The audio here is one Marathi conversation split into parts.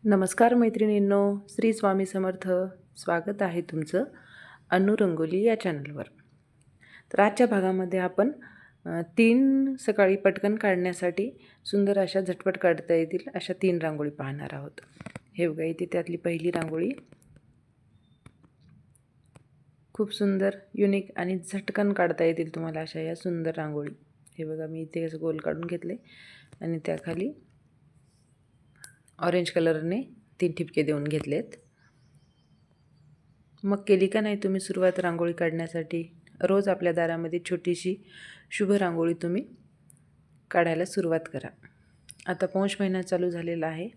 नमस्कार मैत्रिणींनो, श्री स्वामी समर्थ. स्वागत आहे तुमचं अन्नू रंगोली या चॅनलवर. तर आजच्या भागामध्ये आपण 3 सकाळी पटकन काढण्यासाठी सुंदर अशा झटपट काढता येतील अशा 3 रांगोळी पाहणार आहोत. हे बघा, इथे त्यातली पहिली रांगोळी खूप सुंदर, युनिक आणि झटकन काढता येतील तुम्हाला अशा या सुंदर रांगोळी. हे बघा, मी इथे असं गोल काढून घेतले आणि त्याखाली ऑरेंज कलरने 3 ठिपके देऊन घेतलेत. मग केली का नाही तुम्ही सुरुवात रांगोळी काढण्यासाठी? रोज आपल्या दारामध्ये छोटीशी शुभ रांगोळी तुम्ही काढायला सुरुवात करा. आता पौष महिना चालू झालेला आहे.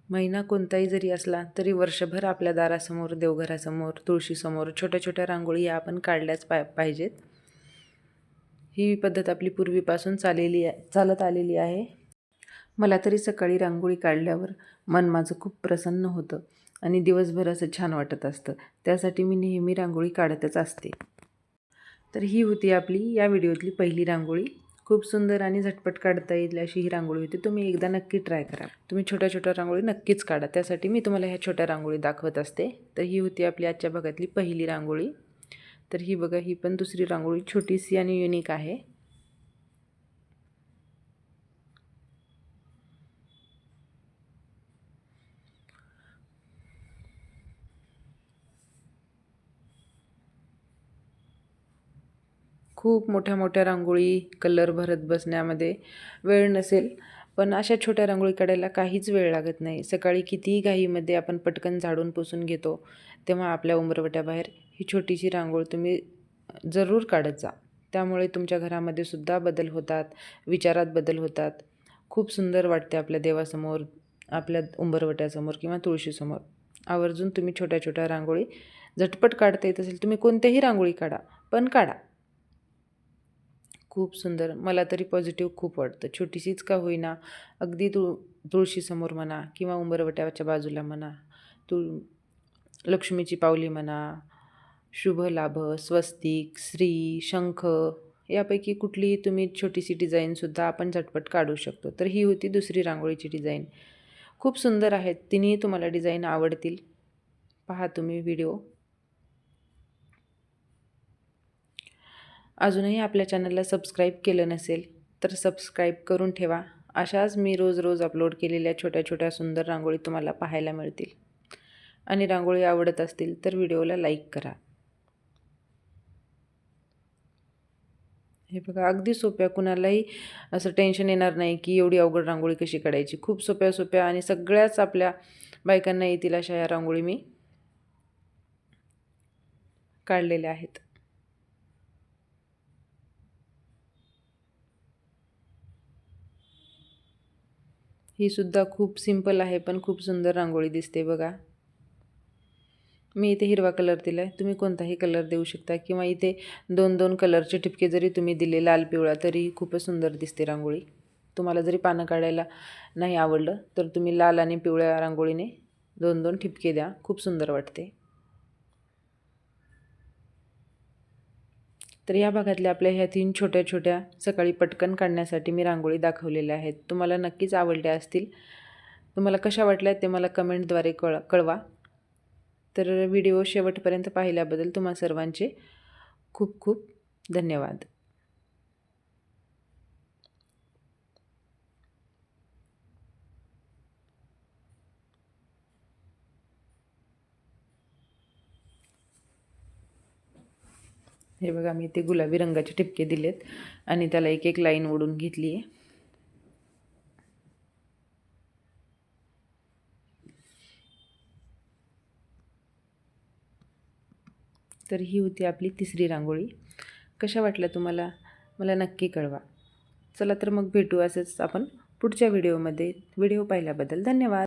महिना कोणताही जरी असला तरी वर्षभर आपल्या दारासमोर, देवघरासमोर, तुळशीसमोर छोट्या छोट्या रांगोळी या आपण काढल्याच पाहिजेत. ही पद्धत आपली पूर्वीपासून चालत आलेली आहे. मला तरी सकाळी रांगोळी काढल्यावर मन माझं खूप प्रसन्न होतं आणि दिवसभर असं छान वाटत असतं. त्यासाठी मी नेहमी रांगोळी काढतच असते. तर ही होती आपली या व्हिडिओतली पहिली रांगोळी. खूप सुंदर आणि झटपट काढता येईल अशी ही रांगोळी होती. तुम्ही एकदा नक्की ट्राय करा. तुम्ही छोट्या छोट्या रांगोळी नक्कीच काढा. त्यासाठी मी तुम्हाला ह्या छोट्या रांगोळी दाखवत असते. तर ही होती आपली आजच्या भागातली पहिली रांगोळी. तर ही बघा, ही पण दुसरी रांगोळी छोटीशी आणि युनिक आहे. खूप मोठ्या मोठ्या रांगोळी कलर भरत बसण्यामध्ये वेळ नसेल, पण अशा छोट्या रांगोळी काढायला काहीच वेळ लागत नाही. सकाळी कितीही घाईमध्ये आपण पटकन झाडून पुसून घेतो, तेव्हा आपल्या उंबरवट्याबाहेर ही छोटीशी रांगोळी तुम्ही जरूर काढत जा. त्यामुळे तुमच्या घरामध्ये सुद्धा बदल होतात, विचारात बदल होतात. खूप सुंदर वाटते आपल्या देवासमोर, आपल्या उंबरवट्यासमोर किंवा तुळशीसमोर. आवर्जून तुम्ही छोट्या छोट्या रांगोळी झटपट काढता येत असेल, तुम्ही कोणत्याही रांगोळी काढा, पण काढा. खूप सुंदर, मला तरी पॉझिटिव्ह खूप वाटतं. छोटीशीच का होईना, अगदी तुळशीसमोर म्हणा किंवा उंबरवट्याच्या बाजूला म्हणा, लक्ष्मीची पावली म्हणा, शुभ लाभ, स्वस्तिक, श्री, शंख यापैकी कुठलीही तुम्ही छोटीशी डिझाईनसुद्धा आपण झटपट काढू शकतो. तर ही होती दुसरी रांगोळीची डिझाईन. खूप सुंदर आहेत. तिन्ही तुम्हाला डिझाईन आवडतील. पहा तुम्ही व्हिडिओ. अजूनही आपल्या चॅनलला सबस्क्राईब केलं नसेल तर सबस्क्राईब करून ठेवा. अशाच मी रोज अपलोड केलेल्या छोट्या छोट्या सुंदर रांगोळी तुम्हाला पाहायला मिळतील. आणि रांगोळी आवडत असतील तर व्हिडिओला लाईक करा. हे बघा, अगदी सोप्या, कुणालाही असं टेन्शन येणार नाही की एवढी अवघड रांगोळी कशी काढायची. खूप सोप्या सोप्या आणि सगळ्याच आपल्या बायकांना येतील अशा या रांगोळी मी काढलेल्या आहेत. ही सुद्धा खूप सिंपल आहे, पण खूप सुंदर रांगोळी दिसते बघा. मी इथे हिरवा कलर दिला आहे, तुम्ही कोणताही कलर देऊ शकता किंवा इथे 2-2 कलरचे ठिपके जरी तुम्ही दिले, लाल पिवळा, तरी खूपच सुंदर दिसते रांगोळी. तुम्हाला जरी पानं काढायला नाही आवडलं तर तुम्ही लाल आणि पिवळ्या रांगोळीने 2-2 ठिपके द्या, खूप सुंदर वाटते. तर या भागातल्या आपल्या ह्या 3 छोट्या छोट्या सकाळी पटकन काढण्यासाठी मी रांगोळी दाखवलेल्या आहेत. तुम्हाला नक्कीच आवडल्या असतील. तुम्हाला कशा वाटल्या ते मला कमेंटद्वारे कळवा. तर व्हिडिओ शेवटपर्यंत पाहिल्याबद्दल तुम्हा सर्वांचे खूप खूप धन्यवाद. हे बघा, मी ते गुलाबी रंगाचे ठिपके दिलेत आणि त्याला एक एक लाईन ओढून घेतली आहे. तर ही होती आपली तिसरी रांगोळी. कशा वाटल्या तुम्हाला मला नक्की कळवा. चला तर मग भेटू असेच आपण पुढच्या व्हिडिओमध्ये. व्हिडिओ पाहिल्याबद्दल धन्यवाद.